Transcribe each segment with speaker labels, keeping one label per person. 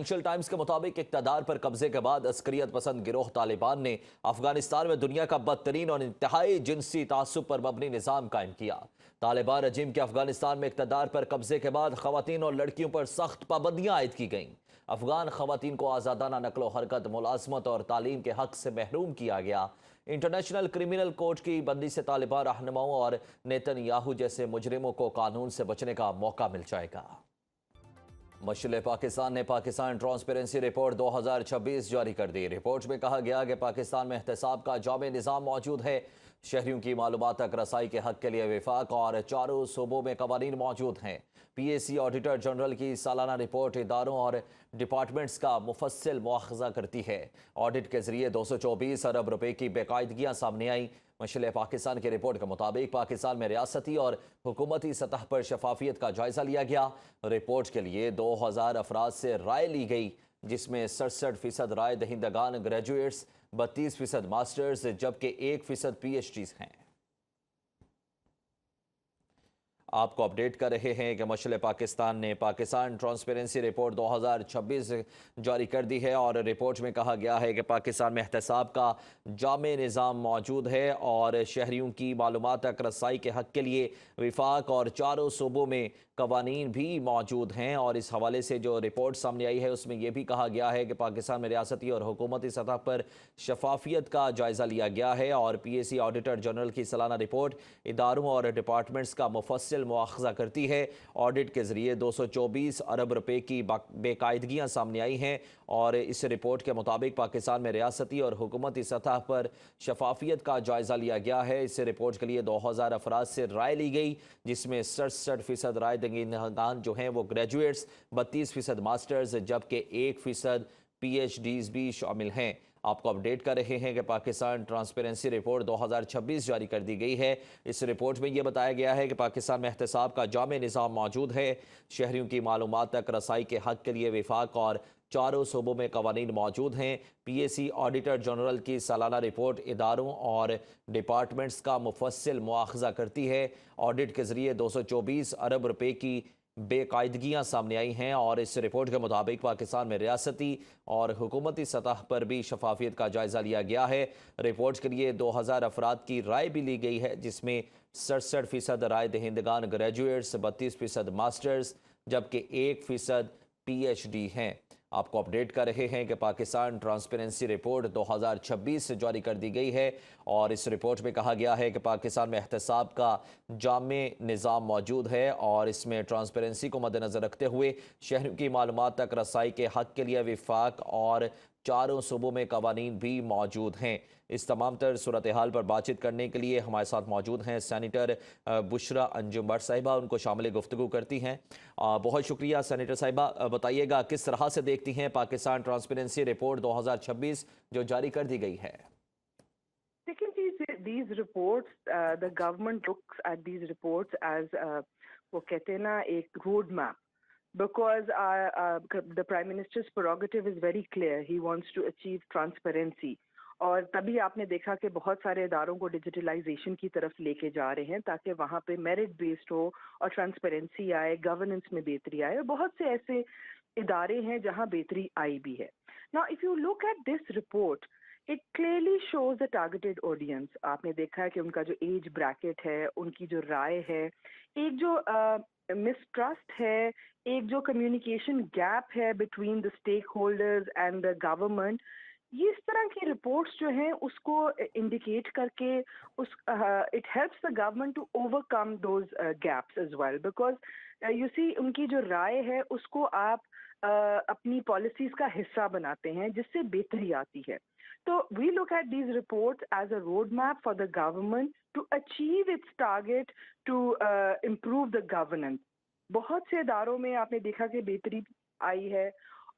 Speaker 1: Financial Times کے مطابق اقتدار پر قبضے کے بعد عسکریت پسند گروہ طالبان نے افغانستان میں دنیا کا بدترین اور انتہائی جنسی تعصب پر مبنی نظام قائم کیا۔ طالبان رجیم کے افغانستان میں اقتدار پر قبضے کے بعد خواتین اور لڑکیوں پر سخت پابندیاں عائد کی گئیں۔ افغان خواتین کو آزادانہ نقل و حرکت، ملازمت اور تعلیم کے حق سے محروم کیا گیا۔ انٹرنیشنل کرمنل کورٹ کی بندی سے طالبان رہنماؤں اور نیتن یاہو جیسے مجرموں کو قانون سے بچنے کا موقع مل جائے گا۔ مشرل پاکستان نے پاکستان ٹرانسپیرنسی رپورٹ 2026 جاری کر دی۔ رپورٹ میں کہا گیا کہ پاکستان میں احتساب کا جامع نظام موجود ہے، شہریوں کی معلومات تک رسائی کے حق کے لیے وفاق اور چاروں صوبوں میں قوانین موجود ہیں۔ پی اے سی آڈیٹر جنرل کی سالانہ رپورٹ اداروں اور ڈپارٹمنٹس کا مفصل مواخذہ کرتی ہے۔ آڈٹ کے ذریعے 224 ارب روپے کی بے قاعدگیاں سامنے آئیں۔ مشرل پاکستان کی رپورٹ کے مطابق پاکستان میں ریاستی اور حکومتی سطح پر شفافیت کا جائزہ لیا گیا۔ رپورٹ کے لیے 2000 افراد سے رائے لی گئی، جس میں 67% رائے دہندگان گریجویٹس، 32% ماسٹرز جبکہ 1% پی ایچ ڈیز ہیں۔ آپ کو اپڈیٹ کر رہے ہیں کہ مشرل پاکستان نے پاکستان ٹرانسپیرنسی رپورٹ 2026 جاری کر دی ہے، اور رپورٹ میں کہا گیا ہے کہ پاکستان میں احتساب کا جامع نظام موجود ہے اور شہریوں کی معلومات تک رسائی کے حق کے لیے وفاق اور چاروں صوبوں میں قوانین بھی موجود ہیں۔ اور اس حوالے سے جو رپورٹ سامنے آئی ہے اس میں یہ بھی کہا گیا ہے کہ پاکستان میں ریاستی اور حکومتی سطح پر شفافیت کا جائزہ لیا گیا ہے، اور پی اے سی آڈیٹر جنرل کی سالانہ رپورٹ اداروں اور ڈپارٹمنٹس کا مفصل مواخذہ کرتی ہے۔ آڈٹ کے ذریعے 224 ارب روپے کی بے قاعدگیاں سامنے آئی ہیں، اور اس رپورٹ کے مطابق پاکستان میں ریاستی اور حکومتی سطح پر شفافیت کا جائزہ لیا گیا ہے۔ اس رپورٹ کے لیے 2000 افراد سے رائے لی گئی، جس میں 67% رائے دہندگان جو ہیں وہ گریجویٹس، 32% ماسٹرز جبکہ 1% پی ایچ ڈیز بھی شامل ہیں۔ آپ کو اپڈیٹ کر رہے ہیں کہ پاکستان ٹرانسپیرنسی رپورٹ 2026 جاری کر دی گئی ہے۔ اس رپورٹ میں یہ بتایا گیا ہے کہ پاکستان میں احتساب کا جامع نظام موجود ہے، شہریوں کی معلومات تک رسائی کے حق کے لیے وفاق اور چاروں صوبوں میں قوانین موجود ہیں۔ پی اے سی آڈیٹر جنرل کی سالانہ رپورٹ اداروں اور ڈپارٹمنٹس کا مفصل مواخذہ کرتی ہے۔ آڈٹ کے ذریعے 224 ارب روپے کی بے قاعدگیاں سامنے آئی ہیں، اور اس رپورٹ کے مطابق پاکستان میں ریاستی اور حکومتی سطح پر بھی شفافیت کا جائزہ لیا گیا ہے۔ رپورٹ کے لیے 2000 افراد کی رائے بھی لی گئی ہے، جس میں 67% رائے دہندگان گریجویٹس، 32% ماسٹرز جبکہ 1% پی ایچ ڈی ہیں۔ آپ کو اپڈیٹ کر رہے ہیں کہ پاکستان ٹرانسپیرنسی رپورٹ 2026 جاری کر دی گئی ہے، اور اس رپورٹ میں کہا گیا ہے کہ پاکستان میں احتساب کا جامع نظام موجود ہے، اور اس میں ٹرانسپیرنسی کو مد نظر رکھتے ہوئے شہریوں کی معلومات تک رسائی کے حق کے لیے وفاق اور چاروں صوبوں میں قوانین بھی موجود ہیں۔ اس تمام تر صورتحال پر بات چیت کرنے کے لیے ہمارے ساتھ موجود ہیں سینیٹر بشرا انجم بٹ صاحبہ، ان کو شامل گفتگو کرتی ہیں۔ بہت شکریہ سینیٹر صاحبہ، بتائیے گا کس طرح سے دیکھتی ہیں پاکستان ٹرانسپیرنسی رپورٹ 2026 جو جاری کر دی گئی ہے؟
Speaker 2: These reports, the government looks at these reports as وہ کہتے ہیں نا ایک road map, because the Prime Minister's prerogative is very clear. He wants to achieve transparency. اور تبھی آپ نے دیکھا کہ بہت سارے اداروں کو ڈیجیٹلائزیشن کی طرف لے کے جا رہے ہیں تاکہ وہاں پہ میرٹ بیسڈ ہو اور ٹرانسپیرنسی آئے، گورننس میں بہتری آئے، اور بہت سے ایسے ادارے ہیں جہاں بہتری آئی بھی ہے۔ Now, if you look at this report, it clearly shows the targeted audience. آپ نے دیکھا ہے کہ ان کا جو ایج بریکٹ ہے، ان کی جو رائے ہے، ایک جو مسٹرسٹ ہے، ایک جو کمیونیکیشن گیپ ہے between the stake holders and the government, یہ اس طرح کی رپورٹس جو ہیں اس کو انڈیکیٹ کر کے it helps the government to overcome those gaps as well, because you see ان کی جو رائے ہے اس کو آپ اپنی پالیسیز کا حصہ بناتے ہیں جس سے بہتری آتی ہے۔ تو we look at these reports as a road map for the government to achieve its target to improve the governance. بہت سے اداروں میں آپ نے دیکھا کہ بہتری آئی ہے،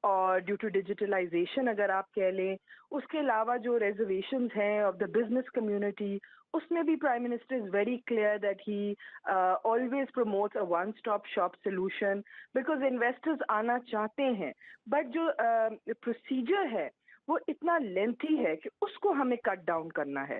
Speaker 2: اور ڈیو ٹو ڈیجیٹلائزیشن اگر آپ کہہ لیں، اس کے علاوہ جو ریزرویشنز ہیں آف دا بزنس کمیونٹی، اس میں بھی prime minister is very clear that he always promotes a one stop shop solution, because investors آنا چاہتے ہیں، بٹ جو پروسیجر ہے وہ اتنا لینتھی ہے کہ اس کو ہمیں کٹ ڈاؤن کرنا ہے۔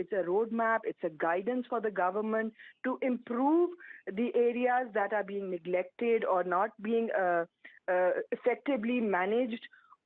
Speaker 2: It's a roadmap, it's a guidance for the government to improve the areas that are being neglected or not being effectively managed.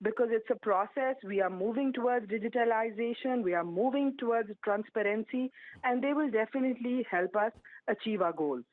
Speaker 2: because it's a process. We are moving towards digitalization, we are moving towards transparency, and they will definitely help us achieve our goals.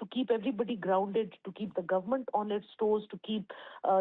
Speaker 3: to keep everybody grounded, to keep the government on its toes, to keep